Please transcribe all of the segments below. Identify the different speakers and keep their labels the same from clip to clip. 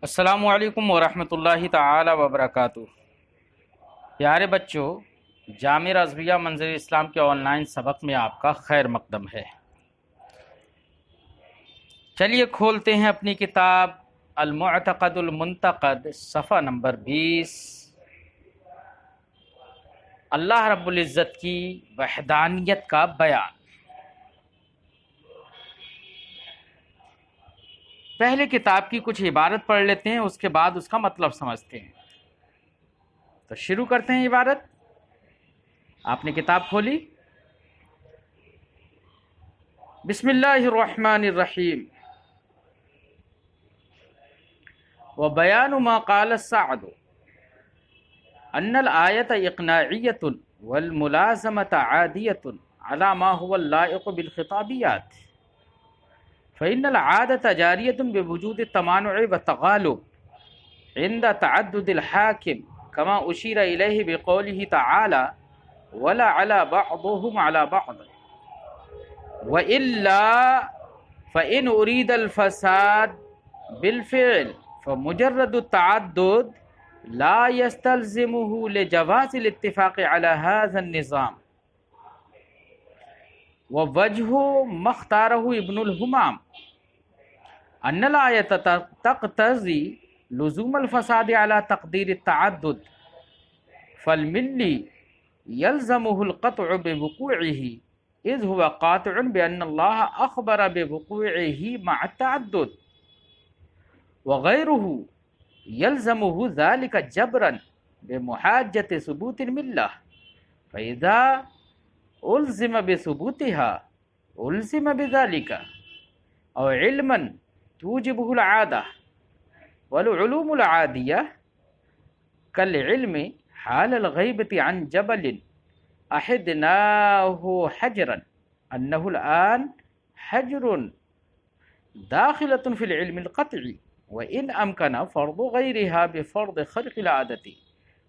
Speaker 1: السلام علیکم ورحمۃ اللہ تعالی وبرکاتہ۔ پیارے بچوں، جامعہ رضویہ منظر اسلام کے آن لائن سبق میں آپ کا خیر مقدم ہے۔ چلیے کھولتے ہیں اپنی کتاب المعتقد المنتقد، صفحہ نمبر 20۔ اللہ رب العزت کی وحدانیت کا بیان۔ پہلے کتاب کی کچھ عبارت پڑھ لیتے ہیں، اس کے بعد اس کا مطلب سمجھتے ہیں۔ تو شروع کرتے ہیں عبارت۔ آپ نے کتاب کھولی؟ بسم اللہ الرحمن الرحیم۔ وبیان ما قال السعد ان الآیت اقناعیۃ والملازمۃ عادیۃ علی ما هو اللائق بالخطابیات، فإن العادة جاریۃ بوجود التمانع والتغالب عند تعدد الحاکم كما أشير إليه بقوله تعالى ولا على بعضهم على بعض، وإلا فإن أريد الفساد بالفعل فمجرد التعدد لا يستلزمه لجواز الاتفاق على هذا النظام، ووجه ما اختاره ابن الهمام أن الآية تقتضي لزوم الفساد على تقدير التعدد، فالملي يلزمه القطع بوقوعه إذ هو قاطع بأن الله أخبر بوقوعه مع التعدد، وغيره يلزمه ذلك جبرا بمحاجة ثبوت الملة، فإذا ألزم بثبوتها ألزم بذلك، أو علما توجبه العادة، والعلوم العادية كالعلم حال الغيبة عن جبل أحدناه حجرا أنه الآن حجر داخلة في العلم القطعي، وإن أمكن فرض غيرها بفرض خرق العادة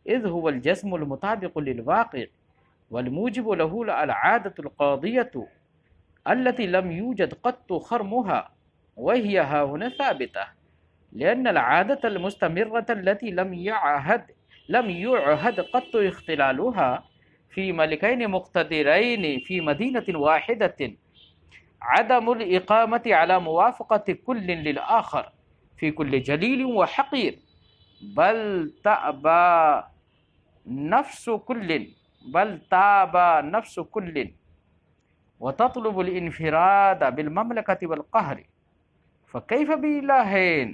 Speaker 1: إذ هو الجسم المطابق للواقع والموجب له العادة القاضية التي لم يوجد قط خرمها، وهي ها هنا ثابتة، لأن العادة المستمرة التي لم يعهد قط اختلالها في ملكين مقتدرين في مدينة واحدة عدم الإقامة على موافقة كل للآخر في كل جليل وحقير، بل تابى نفس كل وتطلب الانفراد بالمملكة والقهر، فكيف بإلهين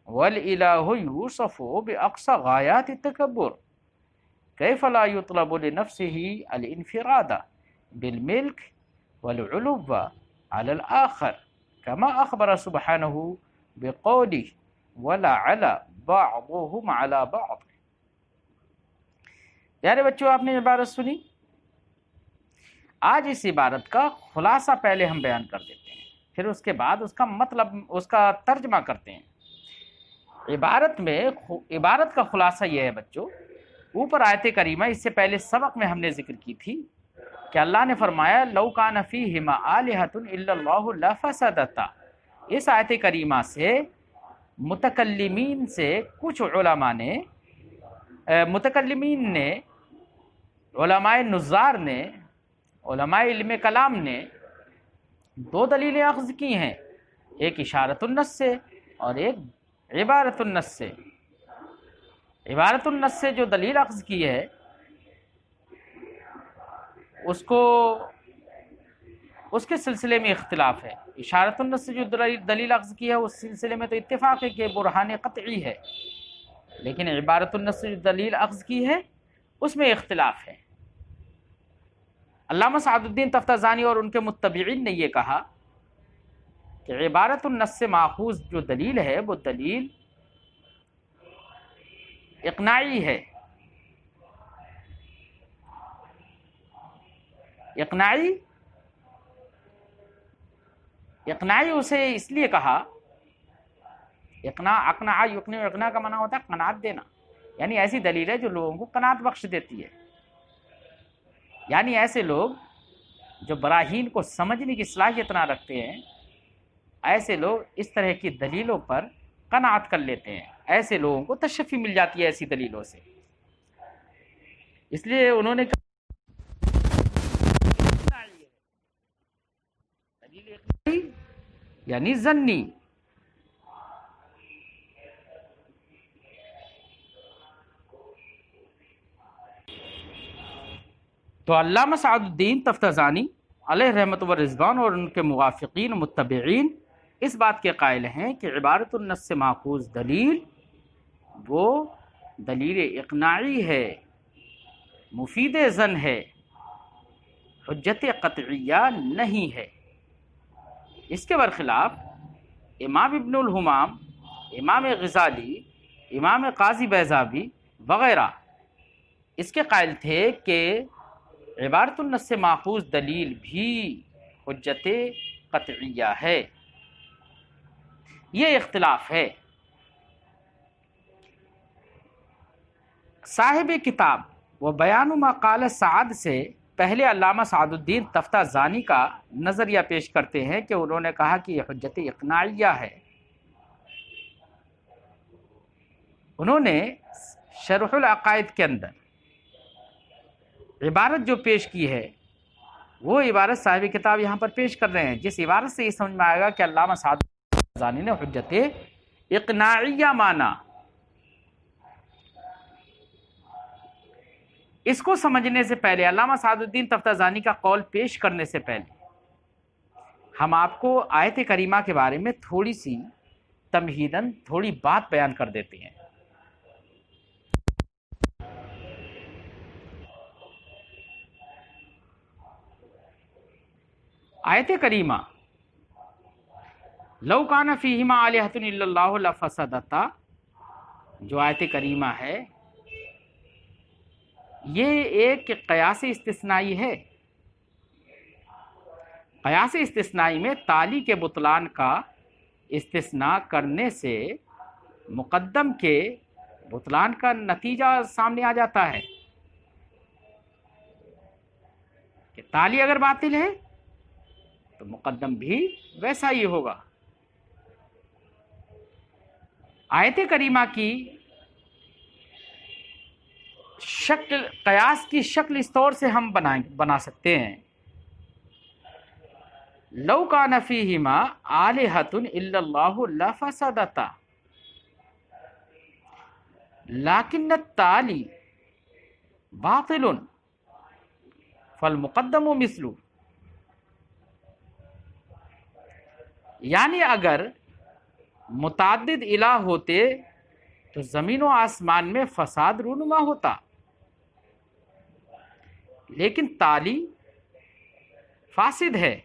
Speaker 1: والإله يوصف بأقصى غايات التكبر؟ كيف لا يطلب لنفسه الانفراد بالملك والعلو على الآخر كما أخبر سبحانه بقوله ولا على بعضهم على بعض۔ پیارے بچوں، آپ نے عبارت سنی۔ آج اس عبارت کا خلاصہ پہلے ہم بیان کر دیتے ہیں، پھر اس کے بعد اس کا مطلب، اس کا ترجمہ کرتے ہیں۔ عبارت کا خلاصہ یہ ہے بچوں، اوپر آیت کریمہ اس سے پہلے سبق میں ہم نے ذکر کی تھی کہ اللہ نے فرمایا لو کان فیہما آلہۃ الا اللہ لفسدتا۔ اس آیت کریمہ سے متکلمین سے کچھ متکلمین نے، علماء نظار نے، علماء علم کلام نے دو دلیلیں اخذ کی ہیں، ایک اشارت النص سے اور ایک عبارت النص سے۔ عبارت النص سے جو دلیل اخذ کی ہے اس کے سلسلے میں اختلاف ہے۔ اشارت النص سے جو دلیل اخذ کی ہے اس سلسلے میں تو اتفاق ہے کہ برہان قطعی ہے، لیکن عبارت النص سے جو دلیل اخذ کی ہے اس میں اختلاف ہے۔ علامہ سعد الدین تفتازانی اور ان کے متبعین نے یہ کہا کہ عبارت النص سے ماخوذ جو دلیل ہے وہ دلیل اقناعی ہے۔ اقناعی اسے اس لیے کہا، اقناع کا معنی ہوتا ہے قناعت دینا، یعنی ایسی دلیل ہے جو لوگوں کو قناعت بخش دیتی ہے، یعنی ایسے لوگ جو براہین کو سمجھنے کی صلاحیت نہ رکھتے ہیں، ایسے لوگ اس طرح کی دلیلوں پر قناعت کر لیتے ہیں، ایسے لوگوں کو تشفی مل جاتی ہے ایسی دلیلوں سے. اس لیے انہوں نے کہا دلیل اقناعی یعنی ظنی. تو علامہ سعد الدین تفتزانی علیہ رحمت و رضوان اور ان کے موافقین و متبعین اس بات کے قائل ہیں کہ عبارت النص سے ماخوذ دلیل وہ دلیل اقناعی ہے، مفید ظن ہے، حجت قطعیہ نہیں ہے. اس کے برخلاف امام ابن الحمام، امام غزالی، امام قاضی بیضاوی وغیرہ اس کے قائل تھے کہ عبارت النص سے ماخوذ دلیل بھی حجت قطعیہ ہے. یہ اختلاف ہے. صاحب کتاب و بیان ما قال سعد سے پہلے علامہ سعد الدین تفتزانی کا نظریہ پیش کرتے ہیں کہ انہوں نے کہا کہ یہ حجت اقناعیہ ہے. انہوں نے شرح العقائد کے اندر عبارت جو پیش کی ہے وہ عبارت صاحب کتاب یہاں پر پیش کر رہے ہیں، جس عبارت سے یہ سمجھ میں آئے گا کہ علامہ سعد تفتزانی نے حجت اقناعیہ مانا. اس کو سمجھنے سے پہلے، علامہ سعد الدین تفتزانی کا قول پیش کرنے سے پہلے، ہم آپ کو آیت کریمہ کے بارے میں تھوڑی سی تمہیداً تھوڑی بات بیان کر دیتے ہیں. آیت کریمہ لو کان فیہما آلہۃ الا اللہ لفسدتا، جو آیت کریمہ ہے یہ ایک قیاس استثنائی ہے. قیاس استثنائی میں تالی کے بطلان کا استثناء کرنے سے مقدم کے بطلان کا نتیجہ سامنے آ جاتا ہے کہ تالی اگر باطل ہے تو مقدم بھی ویسا ہی ہوگا. آیت کریمہ کی شکل، قیاس کی شکل اس طور سے ہم بنا سکتے ہیں، لو کان فیہما آلہۃ الا اللہ لفسدتا لیکن التالی باطل فالمقدم مثلہ. یعنی اگر متعدد الہ ہوتے تو زمین و آسمان میں فساد رونما ہوتا، لیکن تالی فاسد ہے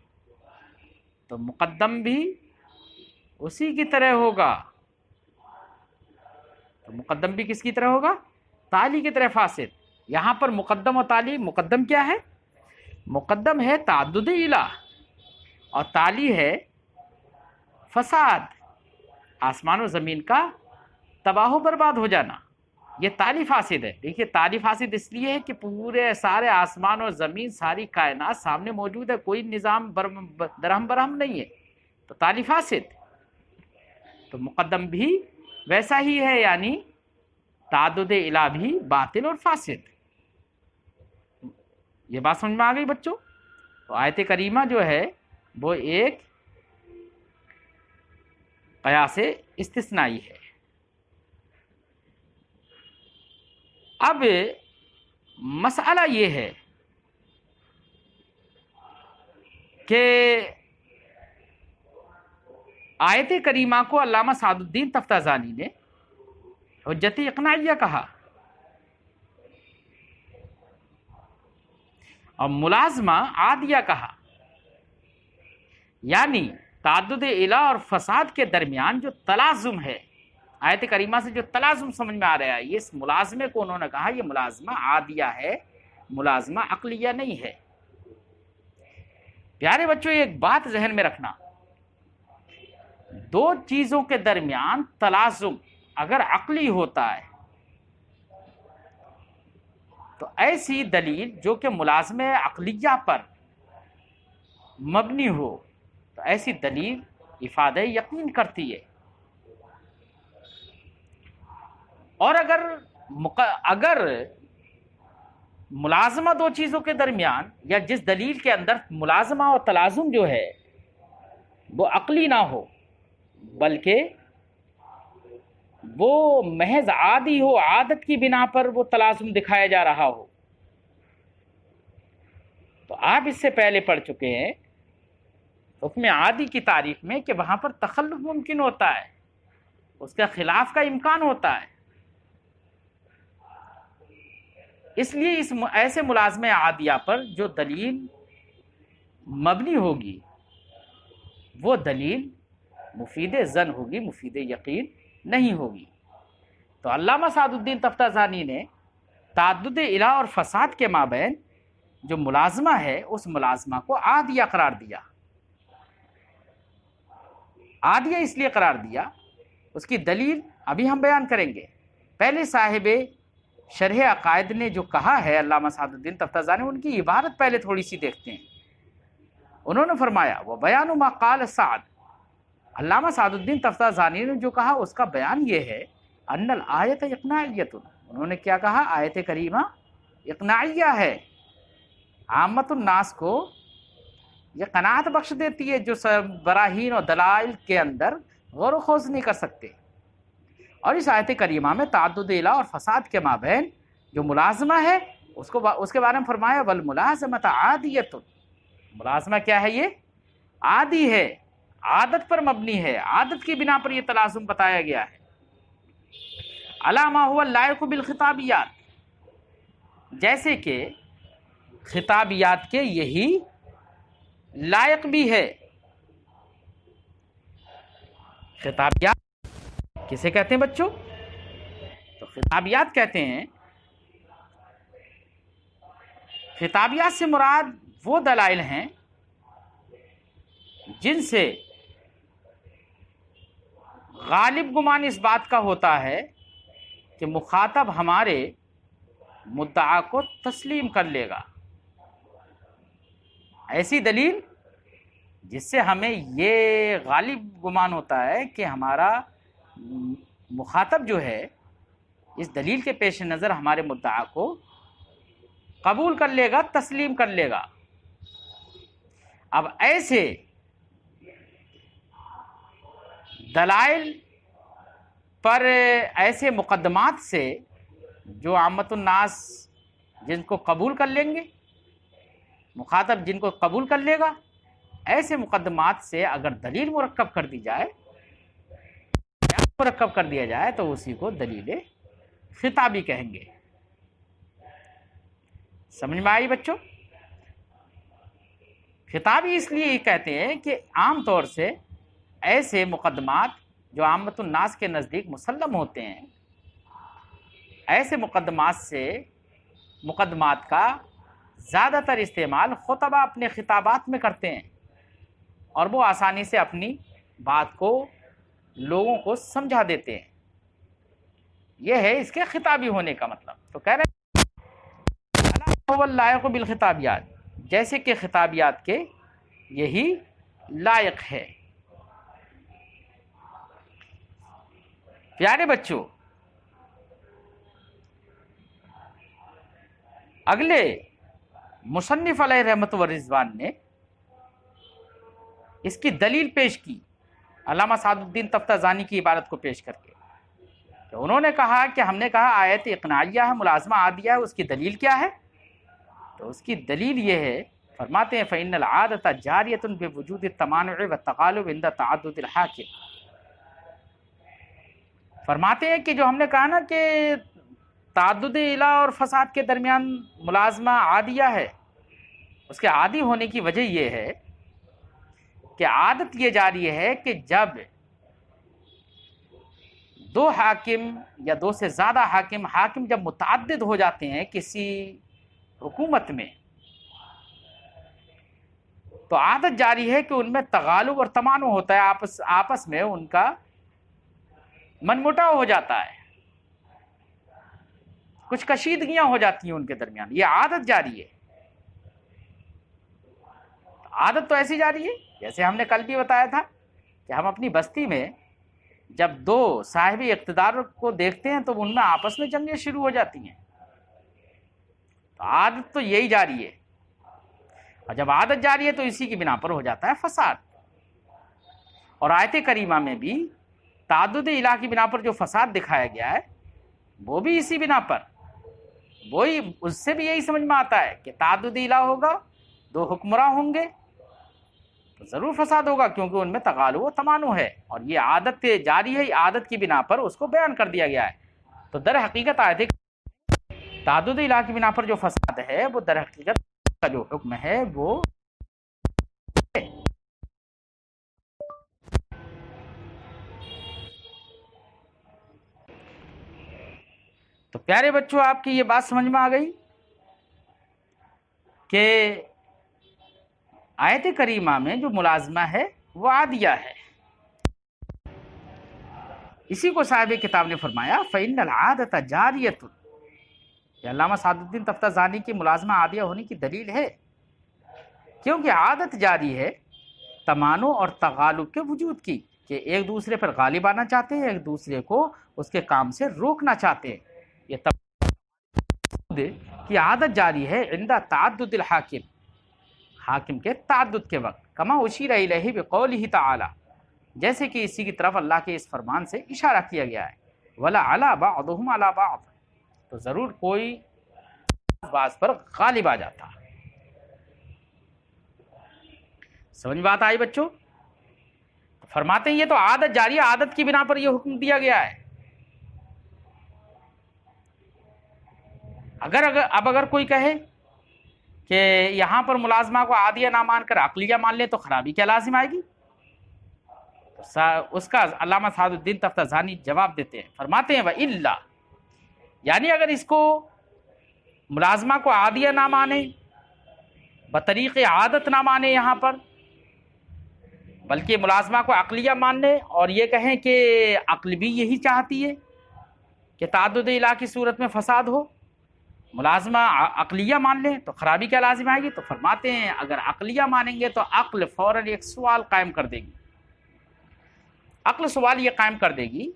Speaker 1: تو مقدم بھی اسی کی طرح ہوگا. تو مقدم بھی کس کی طرح ہوگا؟ تالی کی طرح فاسد. یہاں پر مقدم و تالی، مقدم کیا ہے؟ مقدم ہے تعدد الہ اور تالی ہے فساد، آسمان و زمین کا تباہ و برباد ہو جانا. یہ تالی فاسد ہے. دیکھیے تالی فاسد اس لیے ہے کہ پورے سارے آسمان و زمین، ساری کائنات سامنے موجود ہے، کوئی نظام درہم برہم نہیں ہے، تو تالی فاسد. تو مقدم بھی ویسا ہی ہے، یعنی تعدد الہ بھی باطل اور فاسد. یہ بات سمجھ میں آ گئی بچوں؟ تو آیت کریمہ جو ہے وہ ایک قیاس استثنائی ہے. اب مسئلہ یہ ہے کہ آیت کریمہ کو علامہ سعد الدین تفتزانی نے حجت اقناعیہ کہا اور ملازمہ عادیہ کہا. یعنی تعدد الہ اور فساد کے درمیان جو تلازم ہے، آیت کریمہ سے جو تلازم سمجھ میں آ رہا ہے، اس ملازمے کو انہوں نے کہا یہ ملازمہ عادیہ ہے، ملازمہ عقلیہ نہیں ہے. پیارے بچوں ایک بات ذہن میں رکھنا، دو چیزوں کے درمیان تلازم اگر عقلی ہوتا ہے تو ایسی دلیل جو کہ ملازمہ عقلیہ پر مبنی ہو تو ایسی دلیل افادہ یقین کرتی ہے. اور اگر ملازمہ دو چیزوں کے درمیان یا جس دلیل کے اندر ملازمہ اور تلازم جو ہے وہ عقلی نہ ہو بلکہ وہ محض عادی ہو، عادت کی بنا پر وہ تلازم دکھایا جا رہا ہو، تو آپ اس سے پہلے پڑھ چکے ہیں حکم عادی کی تعریف میں کہ وہاں پر تخلف ممکن ہوتا ہے، اس کے خلاف کا امکان ہوتا ہے۔ اس لیے ایسے ملازمہ عادیہ پر جو دلیل مبنی ہوگی وہ دلیل مفید ظن ہوگی، مفید یقین نہیں ہوگی۔ تو علامہ سعد الدین تفتازانی نے تعدد الہ اور فساد کے مابین جو ملازمہ ہے اس ملازمہ کو عادیہ قرار دیا۔ عادیہ اس لیے قرار دیا، اس کی دلیل ابھی ہم بیان کریں گے۔ پہلے صاحب شرح عقائد نے جو کہا ہے علامہ سعد الدین تفتازانی، ان کی عبارت پہلے تھوڑی سی دیکھتے ہیں۔ انہوں نے فرمایا وہ بیان ما قال سعد، علامہ سعد الدین تفتازانی نے جو کہا اس کا بیان یہ ہے ان الآیت اقناعیت، انہوں نے کیا کہا؟ آیت کریمہ اقناعیہ ہے، عامت الناس کو یہ قناعت بخش دیتی ہے جو براہین اور دلائل کے اندر غور و خوض نہیں کر سکتے۔ اور اس آیت کریمہ میں تعدد الہ اور فساد کے مابین جو ملازمہ ہے اس کے بارے میں فرمایا والملازمۃ عادیۃ، ملازمہ کیا ہے؟ یہ عادی ہے، عادت پر مبنی ہے، عادت کی بنا پر یہ تلازم بتایا گیا ہے۔ علی ما هو اللائق بالخطابیات، جیسے کہ خطابیات کے یہی لائق بھی ہے۔ خطابیات کسے کہتے ہیں بچوں؟ تو خطابیات کہتے ہیں، خطابیات سے مراد وہ دلائل ہیں جن سے غالب گمان اس بات کا ہوتا ہے کہ مخاطب ہمارے مدعا کو تسلیم کر لے گا۔ ایسی دلیل جس سے ہمیں یہ غالب گمان ہوتا ہے کہ ہمارا مخاطب جو ہے اس دلیل کے پیش نظر ہمارے مدعا کو قبول کر لے گا، تسلیم کر لے گا۔ اب ایسے دلائل پر، ایسے مقدمات سے جو عامت الناس جن کو قبول کر لیں گے، مخاطب جن کو قبول کر لے گا، ایسے مقدمات سے اگر دلیل مرکب کر دی جائے، مرکب کر دیا جائے تو اسی کو دلیل خطابی کہیں گے۔ سمجھ میں آئی بچوں؟ خطابی اس لیے کہتے ہیں کہ عام طور سے ایسے مقدمات جو عامت الناس کے نزدیک مسلم ہوتے ہیں، ایسے مقدمات کا زیادہ تر استعمال خطبہ اپنے خطابات میں کرتے ہیں، اور وہ آسانی سے اپنی بات کو لوگوں کو سمجھا دیتے ہیں۔ یہ ہے اس کے خطابی ہونے کا مطلب۔ تو کہہ رہے ہیں اللائق بالخطابیات، جیسے کہ خطابیات کے یہی لائق ہے۔ پیارے بچوں، اگلے مصنف علیہ رحمت و رضوان نے اس کی دلیل پیش کی، علامہ سعد الدین تفتازانی کی عبارت کو پیش کر کے، تو انہوں نے کہا کہ ہم نے کہا آیت اقناعیہ ہے، ملازمہ عادیہ ہے، اس کی دلیل کیا ہے؟ تو اس کی دلیل یہ ہے، فرماتے ہیں فإن العادۃ جاریۃ بوجود التمانع والتغالب عند تعدد الحاکم۔ فرماتے ہیں کہ جو ہم نے کہا نا کہ تعدد الہ اور فساد کے درمیان ملازمہ عادیہ ہے، اس کے عادی ہونے کی وجہ یہ ہے کہ عادت یہ جاری ہے کہ جب دو حاکم یا دو سے زیادہ حاکم جب متعدد ہو جاتے ہیں کسی حکومت میں، تو عادت جاری ہے کہ ان میں تغالب اور تمانع ہوتا ہے، آپس میں ان کا من مٹاؤ ہو جاتا ہے، کچھ کشیدگیاں ہو جاتی ہیں ان کے درمیان، یہ عادت جاری ہے۔ عادت تو ایسی جاری ہے جیسے ہم نے کل بھی بتایا تھا کہ ہم اپنی بستی میں جب دو صاحب اقتدار کو دیکھتے ہیں تو ان میں آپس میں جنگیں شروع ہو جاتی ہیں. تو عادت تو یہی جاری ہے، اور جب عادت جاری ہے تو اسی کی بنا پر ہو جاتا ہے فساد. اور آیت کریمہ میں بھی تعدد الہ کی بنا پر جو فساد دکھایا گیا ہے وہ بھی اسی بنا پر، وہی اس سے بھی یہی سمجھ میں آتا ہے کہ تعدد الہ ہوگا، دو حکمراں ہوں گے تو ضرور فساد ہوگا، کیونکہ ان میں تغالب و تمانع ہے، اور یہ عادت جاری ہے، عادت کی بنا پر اس کو بیان کر دیا گیا ہے. تو در حقیقت آیت تعدد الہ کی بنا پر جو فساد ہے وہ در حقیقت کا جو حکم ہے وہ ہے. تو پیارے بچوں، آپ کی یہ بات سمجھ میں آ گئی کہ آیت کریمہ میں جو ملازمہ ہے وہ عادیہ ہے. اسی کو صاحب کتاب نے فرمایا فَإِنَّ الْعَادَةَ جَارِيَةٌ، یہ علامہ سعد الدین تفتازانی کی ملازمہ عادیہ ہونے کی دلیل ہے، کیونکہ عادت جاری ہے تمانع اور تغالب کے وجود کی، کہ ایک دوسرے پر غالب آنا چاہتے ہیں، ایک دوسرے کو اس کے کام سے روکنا چاہتے ہیں. یہ کی عادت جاری ہے عند تعدد الحاکم، حاکم کے تعدد کے وقت، کما اشیر الیہ بقولہ تعالی، جیسے کہ اسی کی طرف اللہ کے اس فرمان سے اشارہ کیا گیا ہے وَلَعَلَى بَعْضُهُمْ عَلَى بَعْضٍ، تو ضرور کوئی بعض پر غالب آ جاتا. سمجھ بات آئی بچوں؟ فرماتے ہیں یہ تو عادت جاری ہے، عادت کی بنا پر یہ حکم دیا گیا ہے. اگر کوئی کہے کہ یہاں پر ملازمہ کو عادیہ نہ مان کر عقلیہ مان لے تو خرابی کیا لازم آئے گی؟ اس کا علامہ سعد الدین تفتازانی جواب دیتے ہیں، فرماتے ہیں وَإِلَّا، یعنی اگر اس کو ملازمہ کو عادیہ نہ مانے، بطریق عادت نہ مانے یہاں پر، بلکہ ملازمہ کو عقلیہ مان لے اور یہ کہیں کہ عقل بھی یہی چاہتی ہے کہ تعدد الہ کی صورت میں فساد ہو، ملازمہ عقلیہ مان لیں تو خرابی کیا لازم آئے گی؟ تو فرماتے ہیں اگر عقلیہ مانیں گے تو عقل فوراً ایک سوال قائم کر دے گی. عقل سوال یہ قائم کر دے گی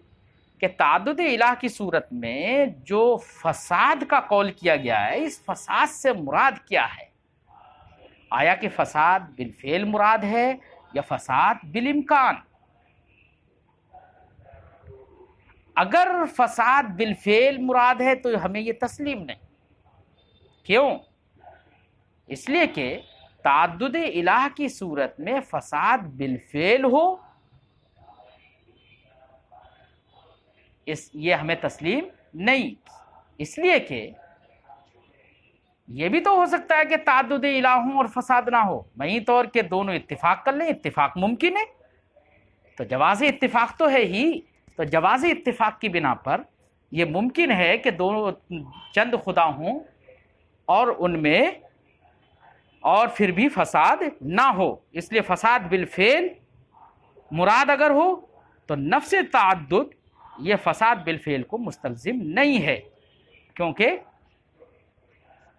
Speaker 1: کہ تعدد الہ کی صورت میں جو فساد کا قول کیا گیا ہے، اس فساد سے مراد کیا ہے؟ آیا کہ فساد بالفعل مراد ہے یا فساد بالامکان؟ اگر فساد بالفعل مراد ہے تو ہمیں یہ تسلیم نہیں. کیوں؟ اس لیے کہ تعدد الہ کی صورت میں فساد بالفعل ہو، یہ ہمیں تسلیم نہیں. اس لیے کہ یہ بھی تو ہو سکتا ہے کہ تعدد الہ ہوں اور فساد نہ ہو، وہیں طور کہ دونوں اتفاق کر لیں، اتفاق ممکن ہے. تو جواز اتفاق تو ہے ہی، تو جواز اتفاق کی بنا پر یہ ممکن ہے کہ دونوں چند خدا ہوں اور ان میں اور پھر بھی فساد نہ ہو. اس لیے فساد بالفعل مراد اگر ہو تو نفس تعدد یہ فساد بالفعل کو مستلزم نہیں ہے، کیونکہ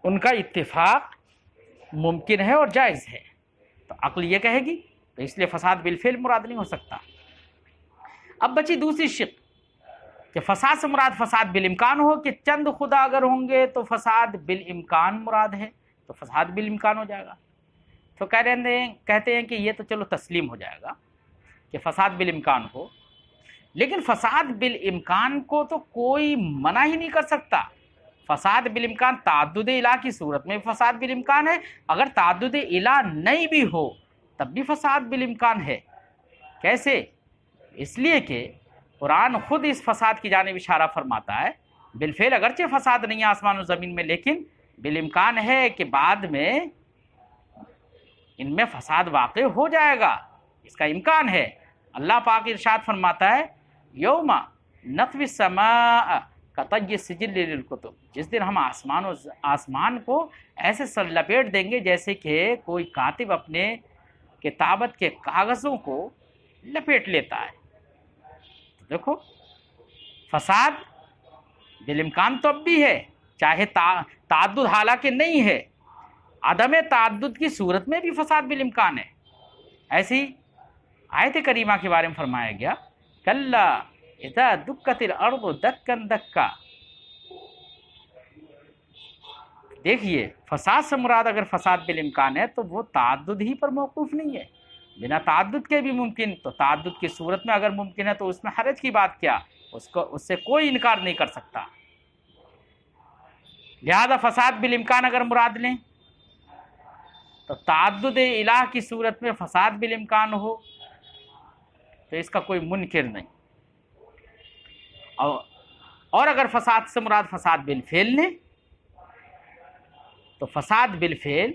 Speaker 1: ان کا اتفاق ممکن ہے اور جائز ہے. تو عقل یہ کہے گی تو اس لیے فساد بالفعل مراد نہیں ہو سکتا. اب بچی دوسری شق کہ فساد سے مراد فساد بالامکان ہو، کہ چند خدا اگر ہوں گے تو فساد بالامکان مراد ہے تو فساد بالامکان ہو جائے گا. تو کہتے ہیں کہ یہ تو چلو تسلیم ہو جائے گا کہ فساد بالامکان ہو، لیکن فساد بالامکان کو تو کوئی منع ہی نہیں کر سکتا. فساد بالامکان تعدد الہ کی صورت میں فساد بالامکان ہے، اگر تعدد الہ نہیں بھی ہو تب بھی فساد بالامکان ہے. کیسے؟ اس لیے کہ قرآن خود اس فساد کی جانب اشارہ فرماتا ہے. بالفعل اگرچہ فساد نہیں ہے آسمان و زمین میں، لیکن بالامکان ہے کہ بعد میں ان میں فساد واقع ہو جائے گا، اس کا امکان ہے. اللہ پاک ارشاد فرماتا ہے یوم نطوی السماء کطی السجل للکتب، جس دن ہم آسمان کو ایسے لپیٹ دیں گے جیسے کہ کوئی کاتب اپنے کتابت کے کاغذوں کو لپیٹ لیتا ہے. دیکھو فساد بالامکان تو اب بھی ہے، چاہے تعدد حالانکہ نہیں ہے، عدم تعدد کی صورت میں بھی فساد بالامکان ہے. ایسی آیت کریمہ کے بارے میں فرمایا گیا کلا اذا دکت الارض دکن دکا. دیکھیے فساد سے مراد اگر فساد بالامکان ہے تو وہ تعدد ہی پر موقوف نہیں ہے، بنا تعدد کے بھی ممکن، تو تعدد کی صورت میں اگر ممکن ہے تو اس میں حرج کی بات کیا، اس سے کوئی انکار نہیں کر سکتا. لہذا فساد بالامکان اگر مراد لیں تو تعدد الہ کی صورت میں فساد بالامکان ہو تو اس کا کوئی منکر نہیں. اور اگر فساد سے مراد فساد بالفعل لیں تو فساد بالفعل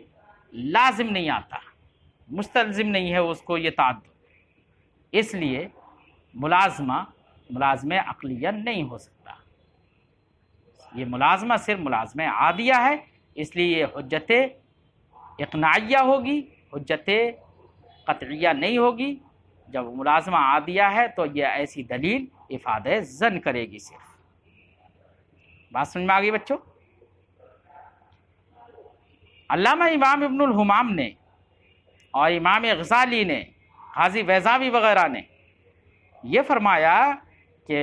Speaker 1: لازم نہیں آتا، مستلزم نہیں ہے اس کو یہ تعدد، اس لیے ملازمہ عقلیہ نہیں ہو سکتا. یہ ملازمہ صرف ملازمہ عادیہ ہے، اس لیے یہ حجت اقناعیہ ہوگی، حجت قطعیہ نہیں ہوگی. جب ملازمہ عادیہ ہے تو یہ ایسی دلیل افادہ ظن کرے گی صرف. بات سمجھ میں آ گئی بچوں؟ علامہ امام ابن الحمام نے اور امام غزالی نے، قاضی بیضاوی وغیرہ نے یہ فرمایا کہ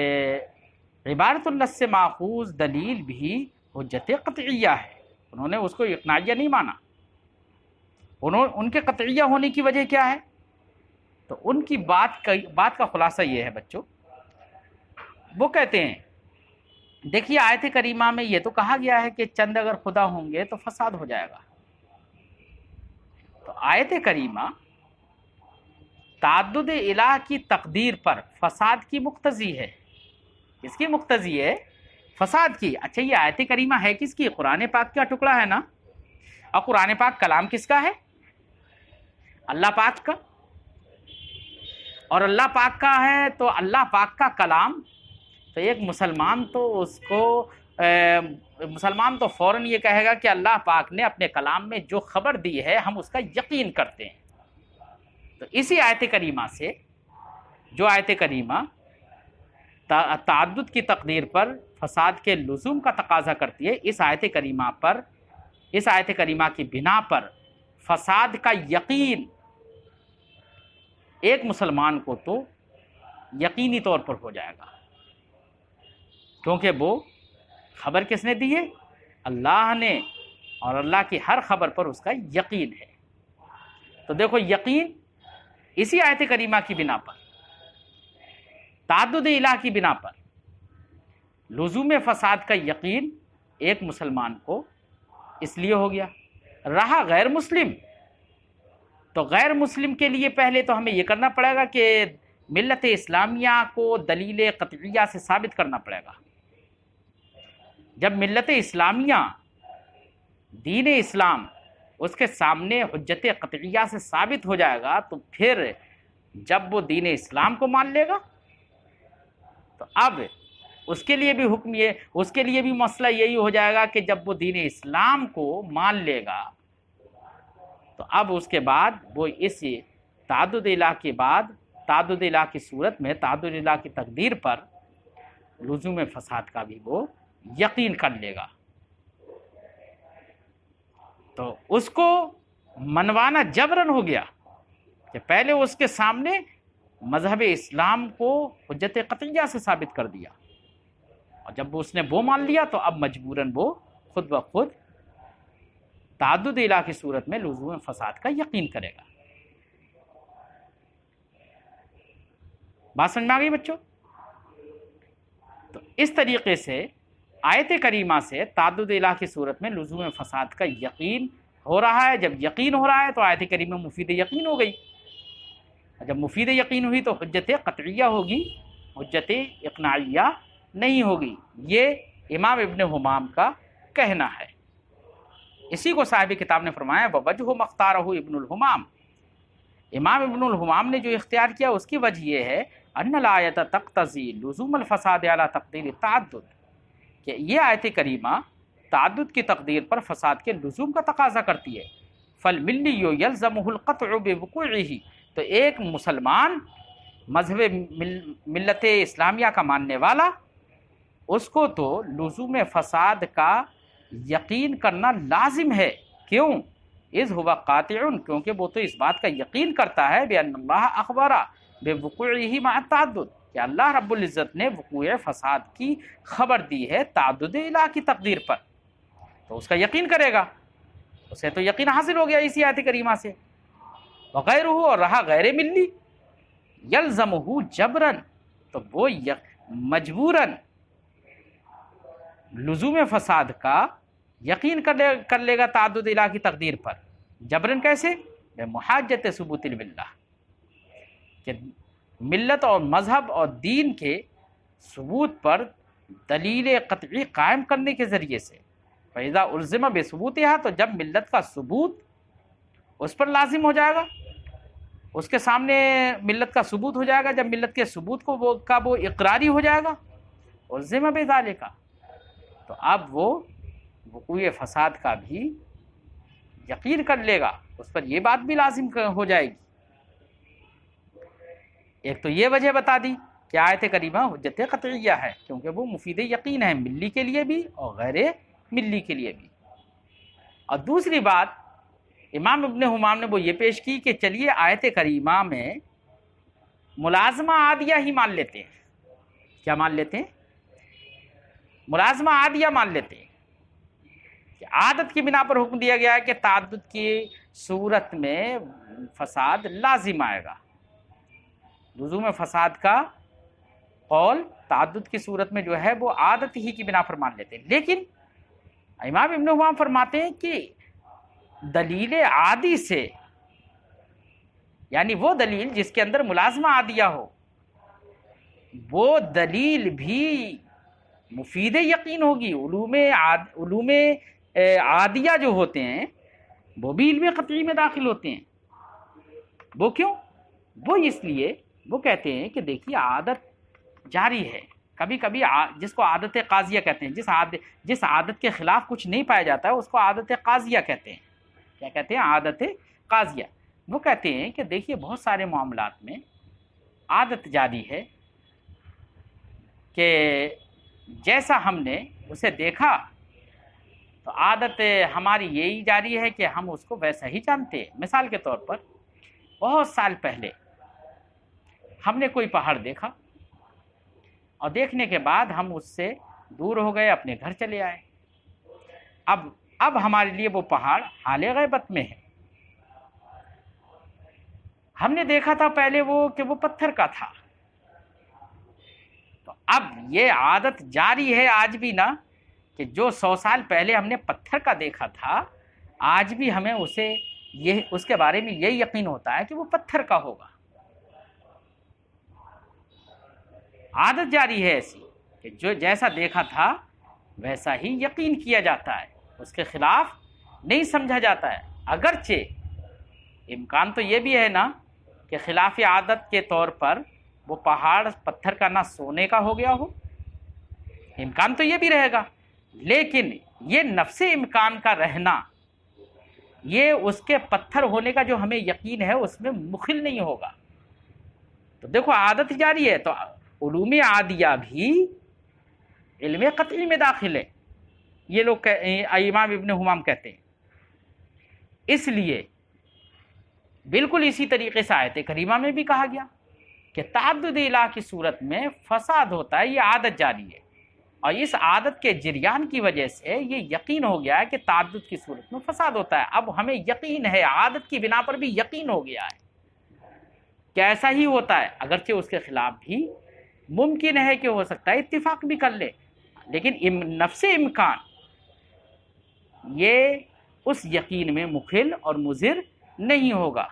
Speaker 1: عبارت النص سے ماخوذ دلیل بھی حجت قطعیہ ہے. انہوں نے اس کو اقناعیہ نہیں مانا. ان کے قطعیہ ہونے کی وجہ کیا ہے؟ تو ان کی بات کا خلاصہ یہ ہے بچوں، وہ کہتے ہیں دیکھیے آیت کریمہ میں یہ تو کہا گیا ہے کہ چند اگر خدا ہوں گے تو فساد ہو جائے گا. تو آیت کریمہ تعدد الہ کی تقدیر پر فساد کی مقتضی ہے. کس کی مقتضی ہے؟ فساد کی. اچھا یہ آیت کریمہ ہے کس کی؟ قرآن پاک کا ٹکڑا ہے نا. اور قرآن پاک کلام کس کا ہے؟ اللہ پاک کا. اور اللہ پاک کا ہے تو اللہ پاک کا کلام، تو ایک مسلمان تو فوراً یہ کہے گا کہ اللہ پاک نے اپنے کلام میں جو خبر دی ہے ہم اس کا یقین کرتے ہیں. تو اسی آیت کریمہ سے، جو آیت کریمہ تعدد کی تقدیر پر فساد کے لزوم کا تقاضا کرتی ہے، اس آیت کریمہ کی بنا پر فساد کا یقین ایک مسلمان کو تو یقینی طور پر ہو جائے گا، کیونکہ وہ خبر کس نے دی ہے؟ اللہ نے، اور اللہ کی ہر خبر پر اس کا یقین ہے. تو دیکھو یقین اسی آیت کریمہ کی بنا پر، تعدد الہ کی بنا پر لزوم فساد کا یقین ایک مسلمان کو اس لیے ہو گیا. رہا غیر مسلم، تو غیر مسلم کے لیے پہلے تو ہمیں یہ کرنا پڑے گا کہ ملت اسلامیہ کو دلیل قطعیہ سے ثابت کرنا پڑے گا. جب ملت اسلامیہ، دین اسلام اس کے سامنے حجت قطعیہ سے ثابت ہو جائے گا تو پھر جب وہ دین اسلام کو مان لے گا تو اب اس کے لیے بھی حکم اس کے لیے بھی مسئلہ یہی ہو جائے گا کہ جب وہ دین اسلام کو مان لے گا تو اب اس کے بعد وہ اس تعدد الہ کے بعد، تعدد الہ کی صورت میں تعدد الہ کی تقدیر پر لزوم فساد کا بھی وہ یقین کر لے گا. تو اس کو منوانا جبرن ہو گیا کہ پہلے اس کے سامنے مذہب اسلام کو حجت قطعیہ سے ثابت کر دیا، اور جب اس نے وہ مان لیا تو اب مجبوراً وہ خود بخود تعدد الہ کی صورت میں لزوم فساد کا یقین کرے گا. بات سمجھ میں آ گئی بچوں؟ تو اس طریقے سے آیت کریمہ سے تعدد الہ کی صورت میں لزوم فساد کا یقین ہو رہا ہے. جب یقین ہو رہا ہے تو آیت کریمہ مفید یقین ہو گئی. جب مفید یقین ہوئی تو حجت قطعیہ ہوگی، حجت اقناعیہ نہیں ہوگی. یہ امام ابن حمام کا کہنا ہے. اسی کو صاحب کتاب نے فرمایا ووجہ مختارہ ابن الحمام. امام ابن الحمام نے جو اختیار کیا اس کی وجہ یہ ہے ان الآیت تقتضی لزوم الفساد علی تقدیر التعدد، کہ یہ آیت کریمہ تعدد کی تقدیر پر فساد کے لزوم کا تقاضا کرتی ہے. فالملی یلزمہ القطع بوقوعہ، تو ایک مسلمان مذہب ملت اسلامیہ کا ماننے والا، اس کو تو لزوم فساد کا یقین کرنا لازم ہے. کیوں؟ اذ ہوا قاطع، کیونکہ وہ تو اس بات کا یقین کرتا ہے بان اللہ اخبرہ بوقوعہ مع التعدد، کہ اللہ رب العزت نے وقوع فساد کی خبر دی ہے تعدد الہ کی تقدیر پر، تو اس کا یقین کرے گا، اسے تو یقین حاصل ہو گیا اسی آیت کریمہ سے۔ وغیرہ، اور رہا غیر ملی، یلزمہ جبرن، تو وہ مجبوراً لزوم فساد کا یقین کر لے گا تعدد الہ کی تقدیر پر۔ جبرن کیسے؟ بمحاجت ثبوت الملہ، کہ ملت اور مذہب اور دین کے ثبوت پر دلیل قطعی قائم کرنے کے ذریعے سے۔ فَإِذَا أُلزِمَ بِثُبُوتِهَا، تو جب ملت کا ثبوت اس پر لازم ہو جائے گا، اس کے سامنے ملت کا ثبوت ہو جائے گا، جب ملت کے ثبوت کو وہ اقراری ہو جائے گا، أُلزِمَ بِذَلِكَ، تو اب وہ وقوع فساد کا بھی یقین کر لے گا، اس پر یہ بات بھی لازم ہو جائے گی۔ ایک تو یہ وجہ بتا دی کہ آیت کریمہ حجت قطعیہ ہے، کیونکہ وہ مفید یقین ہے، ملی کے لیے بھی اور غیر ملی کے لیے بھی۔ اور دوسری بات امام ابن حمام نے وہ یہ پیش کی کہ چلیے آیت کریمہ میں ملازمہ عادیہ ہی مان لیتے ہیں۔ کیا مان لیتے ہیں؟ ملازمہ عادیہ مان لیتے ہیں کہ عادت کی بنا پر حکم دیا گیا ہے کہ تعدد کی صورت میں فساد لازم آئے گا۔ لزوم فساد کا قول تعدد کی صورت میں جو ہے وہ عادت ہی کی بنا پر مان لیتے ہیں، لیکن امام ابن حمام فرماتے ہیں کہ دلیل عادی سے، یعنی وہ دلیل جس کے اندر ملازمہ عادیہ ہو، وہ دلیل بھی مفید یقین ہوگی۔ علوم عادیہ جو ہوتے ہیں وہ بھی علم قطعی میں داخل ہوتے ہیں۔ وہ کیوں؟ وہ اس لیے، وہ کہتے ہیں کہ دیکھیے عادت جاری ہے، کبھی کبھی جس کو عادت قاضیہ کہتے ہیں، جس عادت کے خلاف کچھ نہیں پایا جاتا ہے اس کو عادت قاضیہ کہتے ہیں۔ کیا کہتے ہیں؟ عادت قاضیہ۔ وہ کہتے ہیں کہ دیکھیے بہت سارے معاملات میں عادت جاری ہے کہ جیسا ہم نے اسے دیکھا تو عادت ہماری یہی جاری ہے کہ ہم اس کو ویسا ہی جانتے ہیں۔ مثال کے طور پر بہت سال پہلے ہم نے کوئی پہاڑ دیکھا اور دیکھنے کے بعد ہم اس سے دور ہو گئے، اپنے گھر چلے آئے۔ اب ہمارے لیے وہ پہاڑ حال غیبت میں ہے۔ ہم نے دیکھا تھا پہلے کہ وہ پتھر کا تھا، تو اب یہ عادت جاری ہے آج بھی نا، کہ جو 100 سال پہلے ہم نے پتھر کا دیکھا تھا، آج بھی ہمیں اس کے بارے میں یہی یقین ہوتا ہے کہ وہ پتھر کا ہوگا۔ عادت جاری ہے ایسی کہ جو جیسا دیکھا تھا ویسا ہی یقین کیا جاتا ہے، اس کے خلاف نہیں سمجھا جاتا ہے۔ اگرچہ امکان تو یہ بھی ہے نا کہ خلاف عادت کے طور پر وہ پہاڑ پتھر کا نہ سونے کا ہو گیا ہو، امکان تو یہ بھی رہے گا، لیکن یہ نفس امکان کا رہنا، یہ اس کے پتھر ہونے کا جو ہمیں یقین ہے اس میں مخل نہیں ہوگا۔ تو دیکھو عادت جاری ہے، تو علوم عادیہ بھی علم قطعی میں داخل ہے، یہ لوگ امام ابن حمام کہتے ہیں۔ اس لیے بالکل اسی طریقے سے آیت کریمہ میں بھی کہا گیا کہ تعدد الہ کی صورت میں فساد ہوتا ہے، یہ عادت جاری ہے، اور اس عادت کے جریان کی وجہ سے یہ یقین ہو گیا ہے کہ تعدد کی صورت میں فساد ہوتا ہے۔ اب ہمیں یقین ہے، عادت کی بنا پر بھی یقین ہو گیا ہے کہ ایسا ہی ہوتا ہے، اگرچہ اس کے خلاف بھی ممکن ہے کہ ہو سکتا ہے اتفاق بھی کر لے، لیکن نفس امکان یہ اس یقین میں مخل اور مضر نہیں ہوگا۔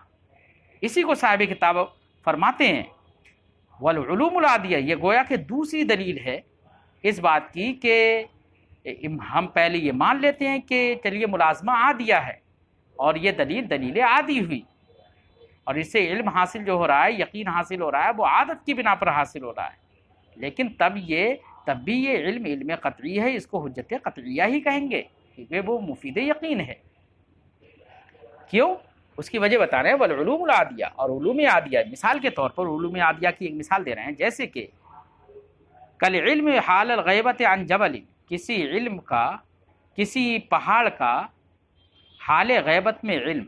Speaker 1: اسی کو صاحب کتاب فرماتے ہیں والعلوم العادیہ، یہ گویا کہ دوسری دلیل ہے اس بات کی کہ ہم پہلے یہ مان لیتے ہیں کہ چلیے ملازمہ عادیہ ہے، اور یہ دلیل عادی ہوئی، اور اس سے علم حاصل جو ہو رہا ہے، یقین حاصل ہو رہا ہے، وہ عادت کی بنا پر حاصل ہو رہا ہے، لیکن تب بھی یہ علم قطعی ہے، اس کو حجت قطعیہ ہی کہیں گے، کیونکہ وہ مفید یقین ہے۔ کیوں؟ اس کی وجہ بتا رہے ہیں والعلوم العادیہ، اور علوم عادیہ، مثال کے طور پر علوم عادیہ کی ایک مثال دے رہے ہیں، جیسے کہ کالعلم حال الغیبت عن جبل، کسی علم کا، کسی پہاڑ کا حال غیبت میں علم،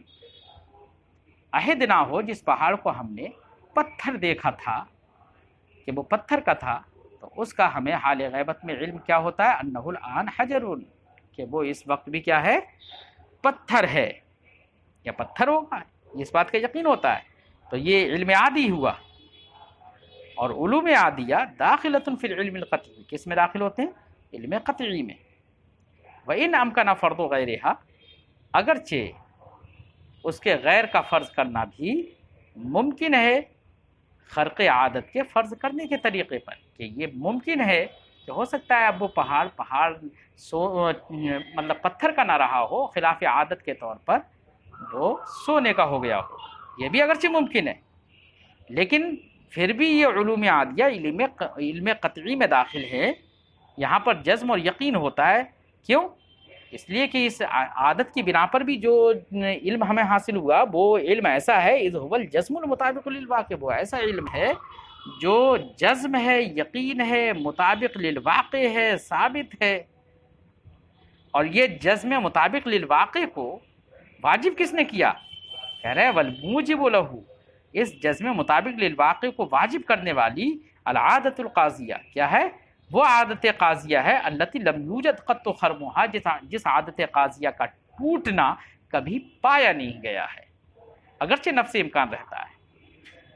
Speaker 1: عہد نہ ہو جس پہاڑ کو ہم نے پتھر دیکھا تھا، کہ وہ پتھر کا تھا تو اس کا ہمیں حال غیبت میں علم کیا ہوتا ہے؟ انہ الآن حجر، کہ وہ اس وقت بھی کیا ہے؟ پتھر ہے، یا پتھر ہوگا، اس بات کا یقین ہوتا ہے۔ تو یہ علم عادی ہوا، اور علوم عادیہ داخلۃ فی العلم القطعی، کس میں داخل ہوتے ہیں؟ علم قطعی میں۔ وَإِنْ أَمْكَنَ فَرْضُ غَيْرِهَا، اگرچہ اس کے غیر کا فرض کرنا بھی ممکن ہے خرق عادت کے فرض کرنے کے طریقے پر، کہ یہ ممکن ہے کہ ہو سکتا ہے اب وہ پہاڑ مطلب پتھر کا نہ رہا ہو، خلاف عادت کے طور پر وہ سونے کا ہو گیا ہو، یہ بھی اگرچہ ممکن ہے، لیکن پھر بھی یہ علوم عادیہ علم قطعی میں داخل ہے۔ یہاں پر جزم اور یقین ہوتا ہے، کیوں؟ اس لیے کہ اس عادت کی بنا پر بھی جو علم ہمیں حاصل ہوا وہ علم ایسا ہے، اذ هو الجزم المطابق للواقع، وہ ایسا علم ہے جو جزم ہے، یقین ہے، مطابق للواقع ہے، ثابت ہے۔ اور یہ جزم مطابق للواقع کو واجب کس نے کیا؟ کہہ رہے ہیں والموجب لہ، اس جزم مطابق للواقع کو واجب کرنے والی العادت القاضیہ کیا ہے؟ وہ عادت قاضیہ ہے التی لم یوجد قط خرمھا، جس عادت قاضیہ کا ٹوٹنا کبھی پایا نہیں گیا ہے، اگرچہ نفس امکان رہتا ہے۔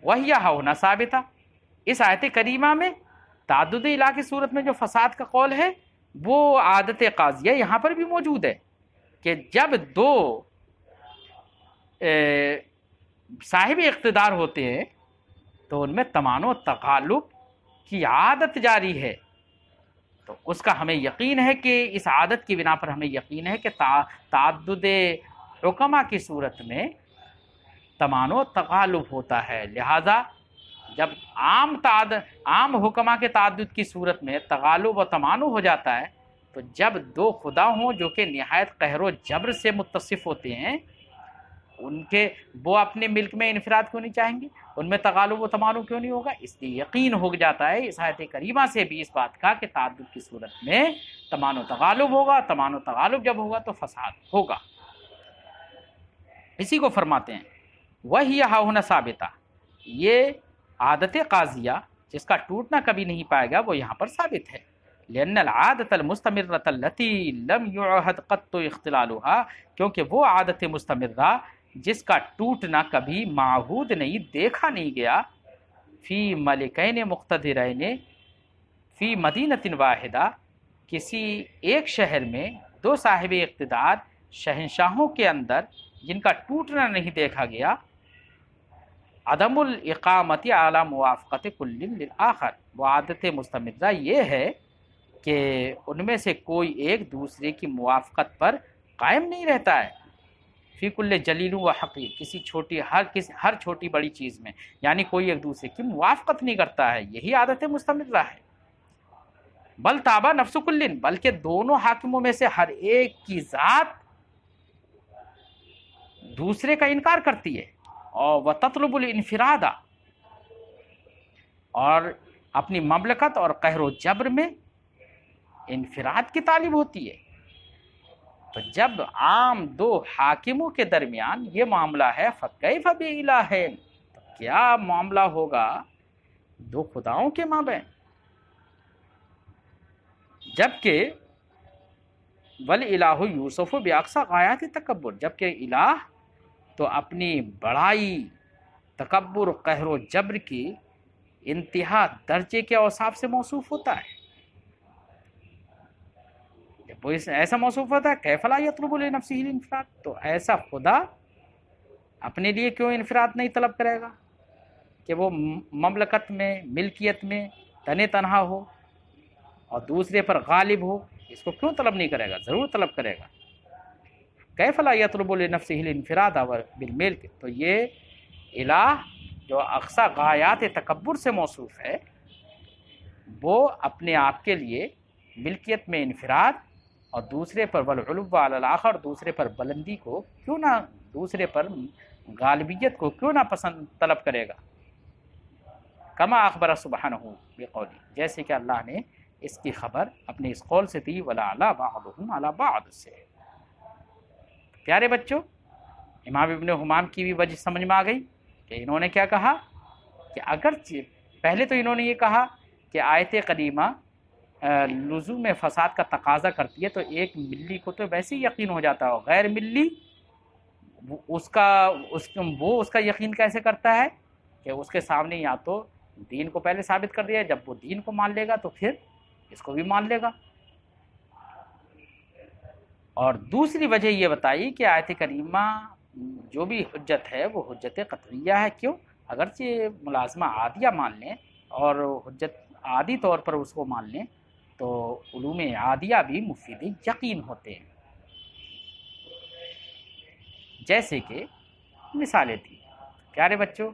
Speaker 1: وہی ہونا ثابتہ، اس آیت کریمہ میں تعدد الہ کی صورت میں جو فساد کا قول ہے وہ عادت قاضیہ یہاں پر بھی موجود ہے، کہ جب دو صاحب اقتدار ہوتے ہیں تو ان میں تمان و تغالب کی عادت جاری ہے، تو اس کا ہمیں یقین ہے کہ اس عادت کی بنا پر ہمیں یقین ہے کہ تعدد حکمہ کی صورت میں تمان و تغالب ہوتا ہے، لہذا جب عام حکمہ کے تعدد کی صورت میں تغالب و تمانو ہو جاتا ہے، تو جب دو خدا ہوں جو کہ نہایت قہر و جبر سے متصف ہوتے ہیں، ان کے وہ اپنے ملک میں انفراد کیوں نہیں چاہیں گے؟ ان میں تغالب و تمانو کیوں نہیں ہوگا؟ اس لیے یقین ہو جاتا ہے اس آیت کریمہ سے بھی اس بات کا کہ تعدد کی صورت میں تمان و تغالب ہوگا، تمان و تغالب جب ہوگا تو فساد ہوگا۔ اسی کو فرماتے ہیں وہی ہاہنا ثابتہ، یہ عادت قاضیہ جس کا ٹوٹنا کبھی نہیں پائے گا وہ یہاں پر ثابت ہے، لأن العادت المستمرۃ التي لم يعهد قط اختلالها، کیونکہ وہ عادت مستمرہ جس کا ٹوٹنا کبھی معہود نہیں، دیکھا نہیں گیا، فی ملکین مقتدرین فی مدینۃ واحدہ، کسی ایک شہر میں دو صاحب اقتدار شہنشاہوں کے اندر جن کا ٹوٹنا نہیں دیکھا گیا، عدم الاقامت علی موافقت کل للآخر، وہ عادت مستمرہ یہ ہے کہ ان میں سے کوئی ایک دوسرے کی موافقت پر قائم نہیں رہتا ہے، فی کل جلیل و حقیر، ہر چھوٹی بڑی چیز میں، یعنی کوئی ایک دوسرے کی موافقت نہیں کرتا ہے، یہی عادت مستمرہ ہے۔ بل تابع نفس کل، بلکہ دونوں حاکموں میں سے ہر ایک کی ذات دوسرے کا انکار کرتی ہے، اور وتطلب الانفراد، اور اپنی مملکت اور قہر و جبر میں انفراد کی طالب ہوتی ہے۔ تو جب عام دو حاکموں کے درمیان یہ معاملہ ہے فکیف بِالٰہین، تو کیا معاملہ ہوگا دو خداؤں کے مابین؟ جبکہ والالہ یوسف باقصی غایات تکبر، جبکہ الہ تو اپنی بڑائی، تکبر، قہر و جبر کی انتہا درجے کے اوصاف سے موصوف ہوتا ہے۔ جب وہ ایسا موصوف ہوتا ہے کیف لا یطلب لنفسہ الانفراد، تو ایسا خدا اپنے لیے کیوں انفراد نہیں طلب کرے گا کہ وہ مملکت میں، ملکیت میں تن تنہا ہو اور دوسرے پر غالب ہو؟ اس کو کیوں طلب نہیں کرے گا؟ ضرور طلب کرے گا۔ کیف لا یطلب لنفسہ الانفراد بالملک، تو یہ الہ جو اقصی غایات تکبر سے موصوف ہے، وہ اپنے آپ کے لیے ملکیت میں انفراد اور دوسرے پر والعلو علی الاخر، دوسرے پر بلندی کو کیوں نہ، دوسرے پر غالبیت کو کیوں نہ پسند طلب کرے گا؟ کما اخبر سبحانہ بقولی، جیسے کہ اللہ نے اس کی خبر اپنے اس قول سے دی، وَلَعَلَى بَعْضُهُمْ عَلَى بَعْضٍ سے۔ پیارے بچوں، امام ابن حمام کی بھی وجہ سمجھ میں آ گئی کہ انہوں نے کیا کہا کہ اگرچہ پہلے تو انہوں نے یہ کہا کہ آیت کریمہ لزوم فساد کا تقاضا کرتی ہے، تو ایک ملی کو تو ویسے ہی یقین ہو جاتا ہے، غیر ملی اس کا یقین کیسے کرتا ہے کہ اس کے سامنے یا تو دین کو پہلے ثابت کر دیا، جب وہ دین کو مان لے گا تو پھر اس کو بھی مان لے گا۔ اور دوسری وجہ یہ بتائی کہ آیت کریمہ جو بھی حجت ہے وہ حجت قطعیہ ہے۔ کیوں؟ اگرچہ ملازمہ عادیہ مان لیں اور حجت عادی طور پر اس کو مان لیں تو علوم عادیہ بھی مفید یقین ہوتے ہیں۔ جیسے کہ مثالیں تھی۔ پیارے بچوں،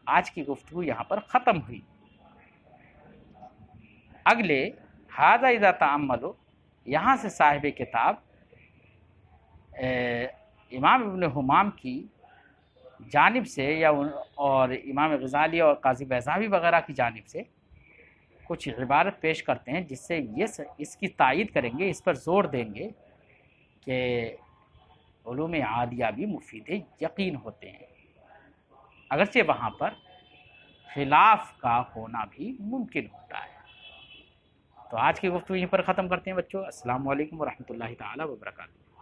Speaker 1: آج کی گفتگو یہاں پر ختم ہوئی۔ اگلے ھذا اذا تأملوا، یہاں سے صاحب کتاب امام ابن حمام کی جانب سے اور امام غزالی اور قاضی بیضاوی وغیرہ کی جانب سے کچھ عبارت پیش کرتے ہیں جس سے اس کی تائید کریں گے، اس پر زور دیں گے کہ علوم عادیہ بھی مفید یقین ہوتے ہیں، اگرچہ وہاں پر خلاف کا ہونا بھی ممکن ہوتا ہے۔ تو آج کی گفتگو یہیں پر ختم کرتے ہیں بچوں۔ السلام علیکم ورحمۃ اللہ تعالیٰ وبرکاتہ۔